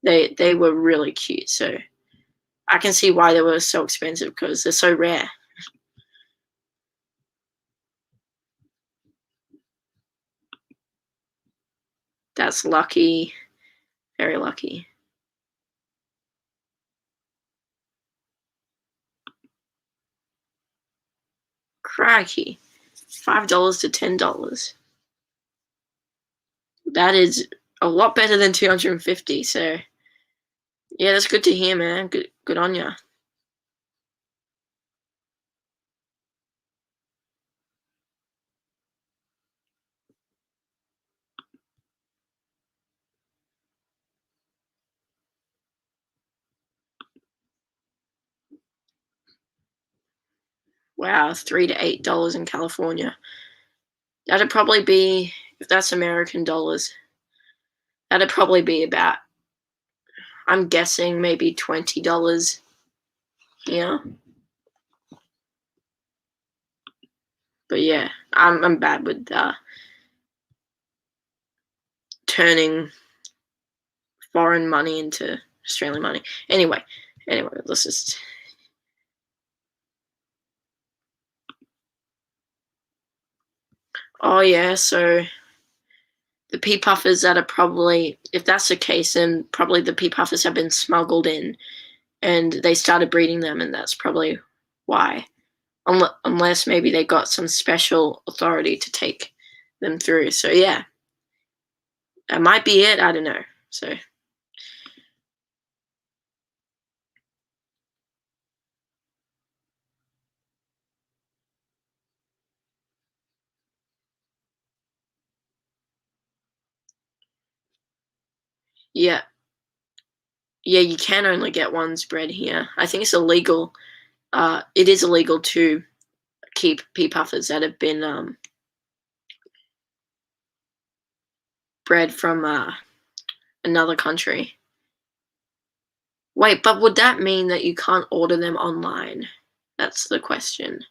They were really cute, so I can see why they were so expensive because they're so rare. That's lucky, very lucky. Crikey, $5 to $10. That is a lot better than 250. So yeah, that's good to hear, man. Good on ya. Wow, $3 to $8 in California. That'd probably be, if that's American dollars, that'd probably be about, I'm guessing maybe $20 here. But yeah, I'm bad with turning foreign money into Australian money. Anyway, let's just. Oh yeah, so the pea puffers that are probably, if that's the case, then probably the pea puffers have been smuggled in, and they started breeding them, and that's probably why. Unless maybe they got some special authority to take them through. So yeah, that might be it. I don't know. So yeah, yeah, you can only get ones bred here. I think it's illegal. It is illegal to keep pea puffers that have been bred from another country. Wait, but would that mean that you can't order them online? That's the question.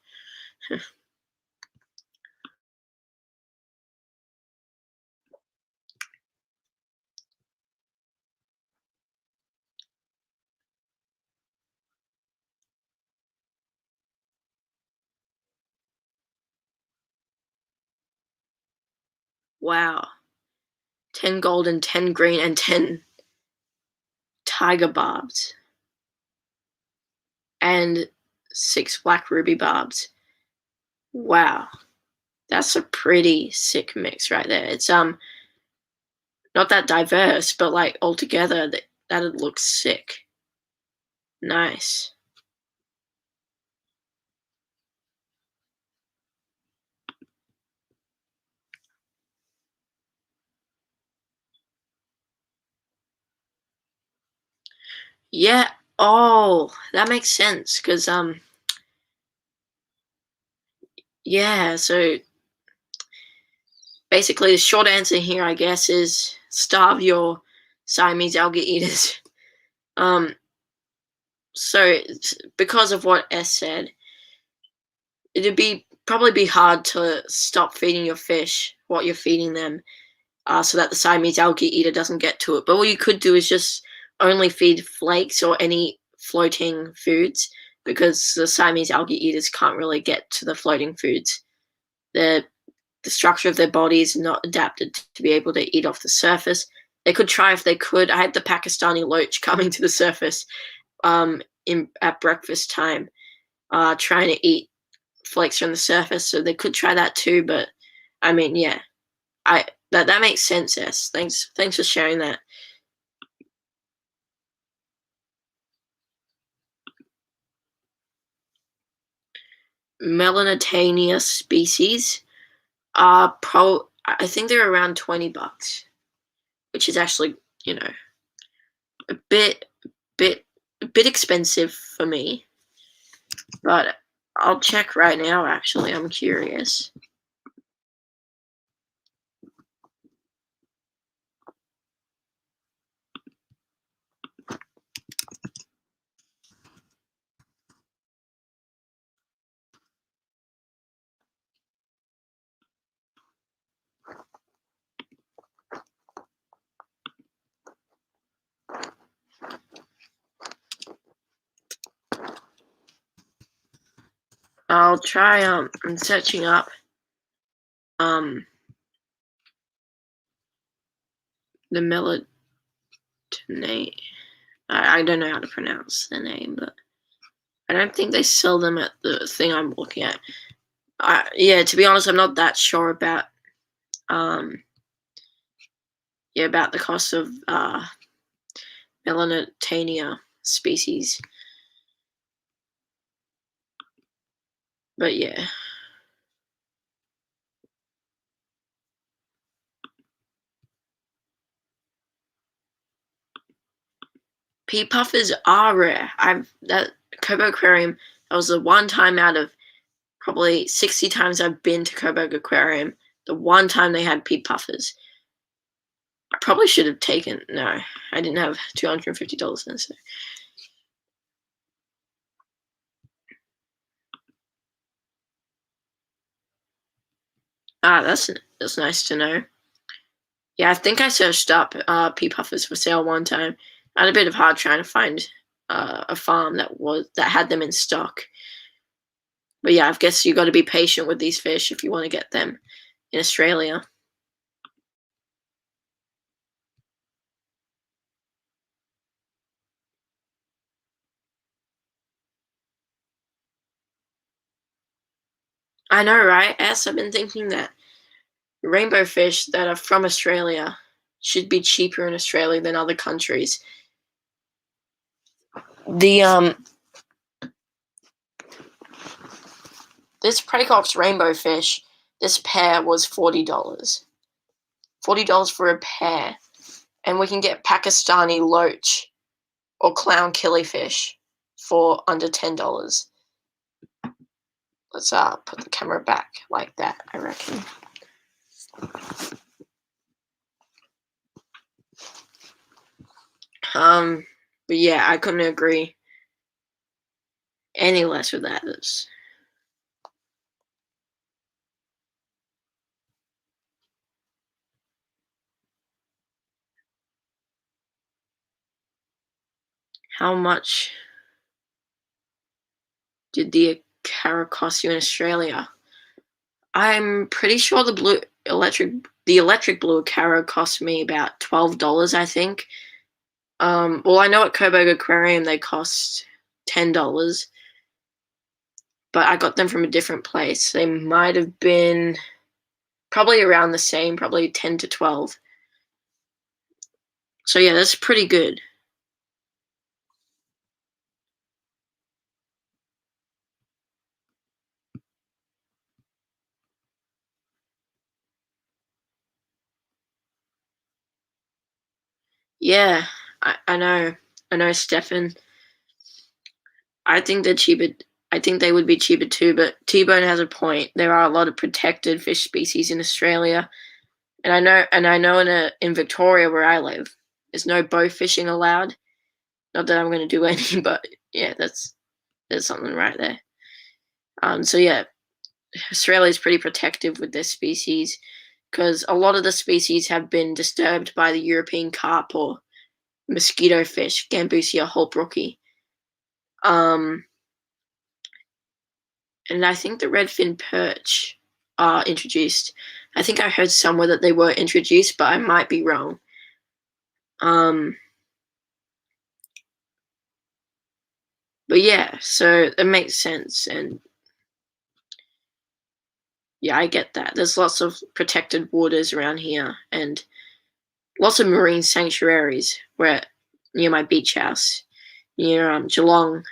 Wow. 10 golden, 10 green, and 10 tiger barbs. And 6 black ruby barbs. Wow. That's a pretty sick mix right there. It's not that diverse, but like altogether that'd look sick. Nice. Yeah. Oh, that makes sense. Cause yeah, so basically the short answer here I guess is starve your Siamese algae eaters. Um so because of what S said, it'd be probably be hard to stop feeding your fish what you're feeding them, so that the Siamese algae eater doesn't get to it. But what you could do is just only feed flakes or any floating foods, because the Siamese algae eaters can't really get to the floating foods. The the structure of their body is not adapted to be able to eat off the surface. They could try if they could. I had the Pakistani loach coming to the surface at breakfast time, trying to eat flakes from the surface, so they could try that too. But I mean, yeah, that makes sense. Yes, thanks for sharing that. Melanitania species are I think they're around $20, which is actually, you know, a bit expensive for me. But I'll check right now. Actually, I'm curious. I'll try. I'm searching up. The Melanitania. I don't know how to pronounce the name, but I don't think they sell them at the thing I'm looking at. Yeah, to be honest, I'm not that sure about about the cost of Melanitania species. But yeah. Pea puffers are rare. That Coburg Aquarium, that was the one time out of probably 60 times I've been to Coburg Aquarium, the one time they had pea puffers. I probably should have taken. No, I didn't have $250 in it. So. That's nice to know. Yeah, I think I searched up pea puffers for sale one time. I had a bit of hard trying to find a farm that had them in stock. But yeah, I guess you got to be patient with these fish if you want to get them in Australia. I know, right? Yes, I've been thinking that rainbow fish that are from Australia should be cheaper in Australia than other countries. The this Praecox rainbow fish, this pair was $40. $40 for a pair. And we can get Pakistani loach or clown killifish for under $10. Let's put the camera back like that, I reckon. But yeah, I couldn't agree any less with that. How much did the carrot cost you in Australia? I'm pretty sure the electric blue carrot cost me about $12, I think. Well, I know at Coburg Aquarium they cost $10, but I got them from a different place. They might have been probably around the same, probably 10 to 12. So yeah, that's pretty good. Yeah, I know, Stefan. I think they're cheaper. I think they would be cheaper too, but T-Bone has a point. There are a lot of protected fish species in Australia, and I know in Victoria where I live, there's no bow fishing allowed. Not that I'm going to do any, but yeah, there's something right there. So yeah, Australia is pretty protective with their species because a lot of the species have been disturbed by the European carp or mosquito fish, Gambusia holbrooki. And I think the redfin perch are introduced. I think I heard somewhere that they were introduced, but I might be wrong. But yeah, so it makes sense, and yeah, I get that. There's lots of protected waters around here, and lots of marine sanctuaries where near my beach house, near Geelong.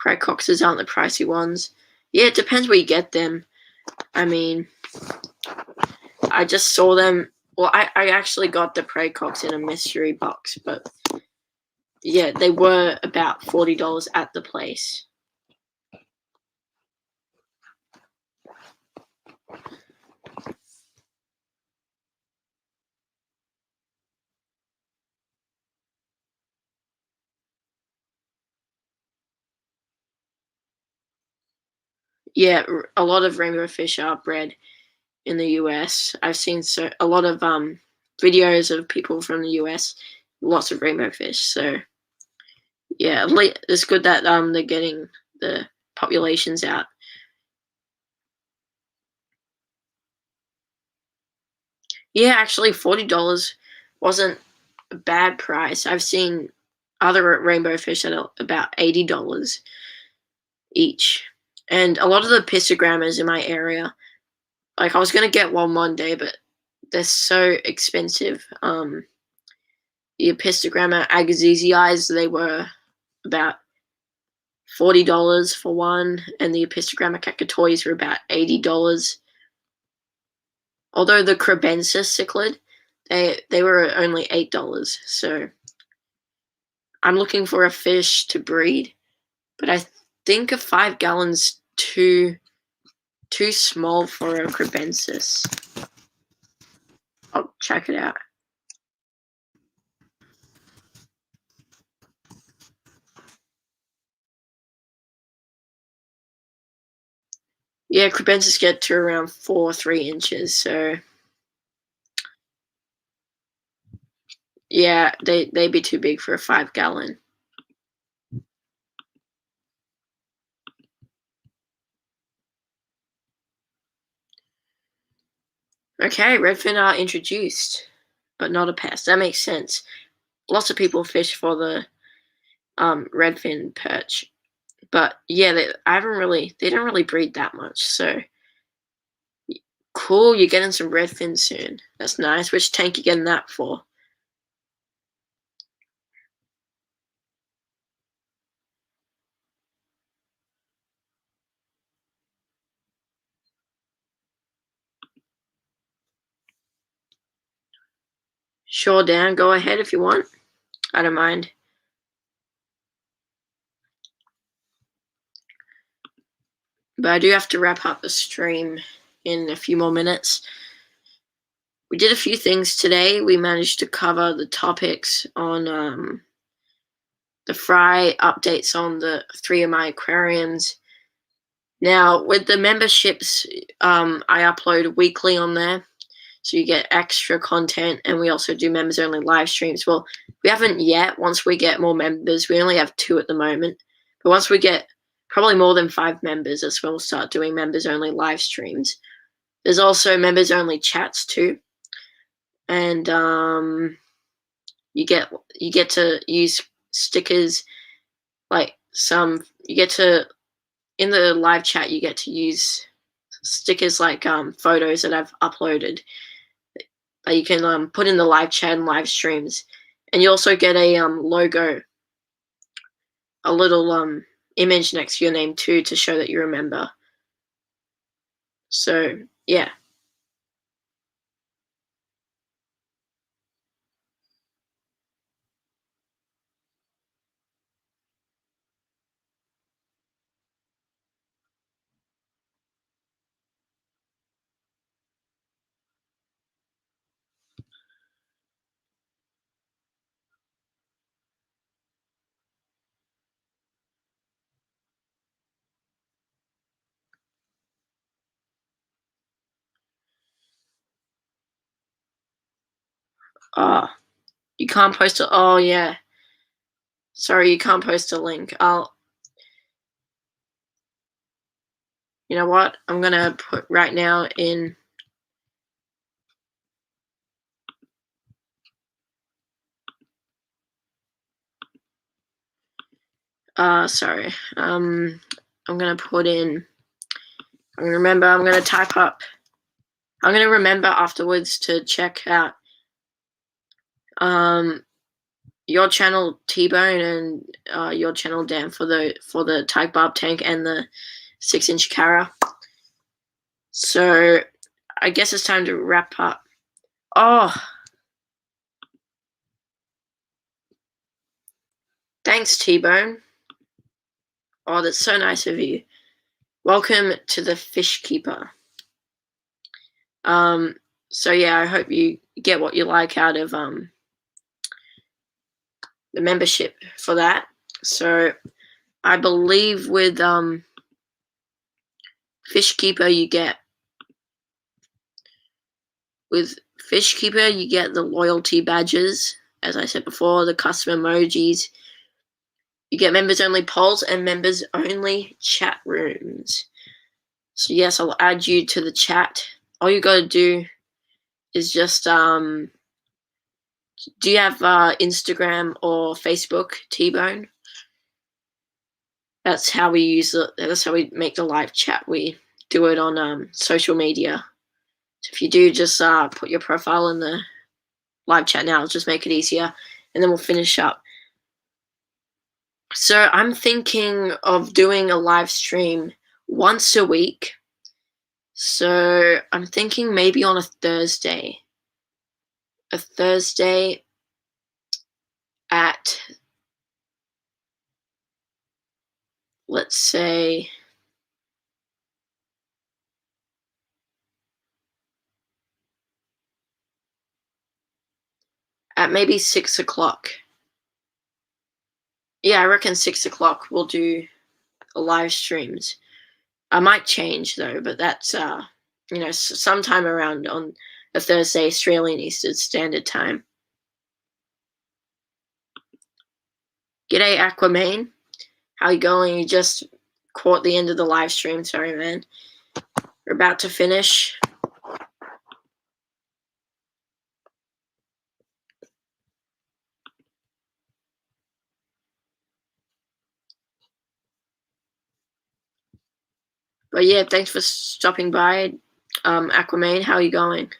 Pracoxes aren't the pricey ones. Yeah, it depends where you get them. I mean, I just saw them. Well, I actually got the Pracox in a mystery box, but yeah, they were about $40 at the place. Yeah, a lot of rainbow fish are bred in the US. I've seen a lot of videos of people from the US, lots of rainbow fish. So yeah, it's good that they're getting the populations out. Yeah, actually, $40 wasn't a bad price. I've seen other rainbow fish at about $80 each, and a lot of the pistogrammas in my area. Like I was gonna get one day, but they're so expensive. The Epistogramma agassizii, they were about $40 for one, and the Epistogramma cacatois were about $80. Although the Crebensis cichlid, they were only $8. So I'm looking for a fish to breed, but I think a 5 gallons too small for a Crebensis. I'll check it out. Yeah, Crebensis get to around 3 inches, so yeah, they'd be too big for a 5 gallon. Okay, redfin are introduced, but not a pest. That makes sense. Lots of people fish for the redfin perch, but yeah, they don't really breed that much. So cool, you're getting some redfin soon. That's nice. Which tank you getting that for? Sure, Dan. Go ahead if you want. I don't mind. But I do have to wrap up the stream in a few more minutes. We did a few things today. We managed to cover the topics on the fry, updates on the 3 of my aquariums. Now, with the memberships, I upload weekly on there, so you get extra content, and we also do members only live streams. Well, we haven't yet. Once we get more members, we only have 2 at the moment, but once we get probably more than 5 members, that's when we'll start doing members only live streams. There's also members only chats too, and you get to use stickers, like you get to, in the live chat, you get to use stickers like photos that I've uploaded that you can put in the live chat and live streams, and you also get a logo, a little image next to your name too, to show that you remember. So yeah. Oh, you can't post it. Oh, yeah. Sorry, you can't post a link. You know what? I'm going to put right now in. Sorry. I'm going to put in. I'm going to remember. I'm going to type up. I'm going to remember afterwards to check out your channel T-Bone and your channel Dan for the Tyke Barb tank and the 6-inch Cara. So I guess it's time to wrap up. Oh, thanks T-Bone. Oh, that's so nice of you. Welcome to the Fish Keeper. So yeah, I hope you get what you like out of the membership for that. So I believe with Fish Keeper you get the loyalty badges, as I said before, the custom emojis. You get members only polls and members only chat rooms. So yes, I'll add you to the chat. All you gotta do is just do you have Instagram or Facebook, T-Bone? That's how we use it. That's how we make the live chat. We do it on social media. So if you do, just put your profile in the live chat now. It'll just make it easier, and then we'll finish up. So I'm thinking of doing a live stream once a week. So I'm thinking maybe on a Thursday. A Thursday at, let's say, at maybe 6 o'clock. Yeah, I reckon 6 o'clock we'll do live streams. I might change though, but that's sometime around on a Thursday, Australian Eastern Standard Time. G'day Aquaman, how you going? You just caught the end of the live stream. Sorry, man. We're about to finish. But yeah, thanks for stopping by, Aquaman. How are you going?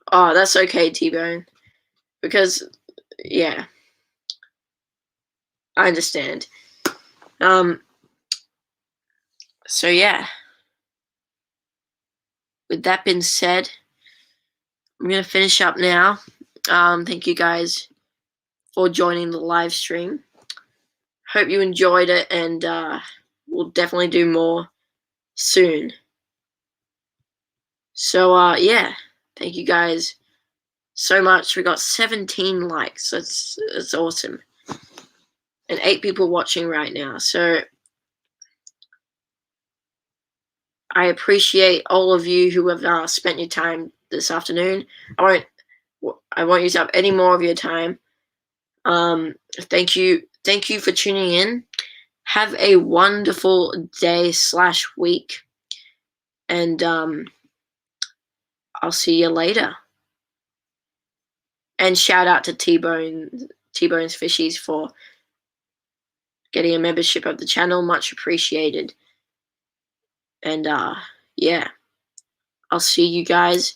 Oh, that's okay, T-Bone. Because, yeah, I understand. So yeah. With that being said, I'm gonna finish up now. Thank you guys for joining the live stream. Hope you enjoyed it, and we'll definitely do more soon. So yeah, thank you guys so much. We got 17 likes. That's awesome, and 8 people watching right now. So I appreciate all of you who have spent your time this afternoon. I won't use up any more of your time. Thank you for tuning in. Have a wonderful day/week, and I'll see you later. And shout out to T-Bone's Fishies for getting a membership of the channel. Much appreciated. And yeah, I'll see you guys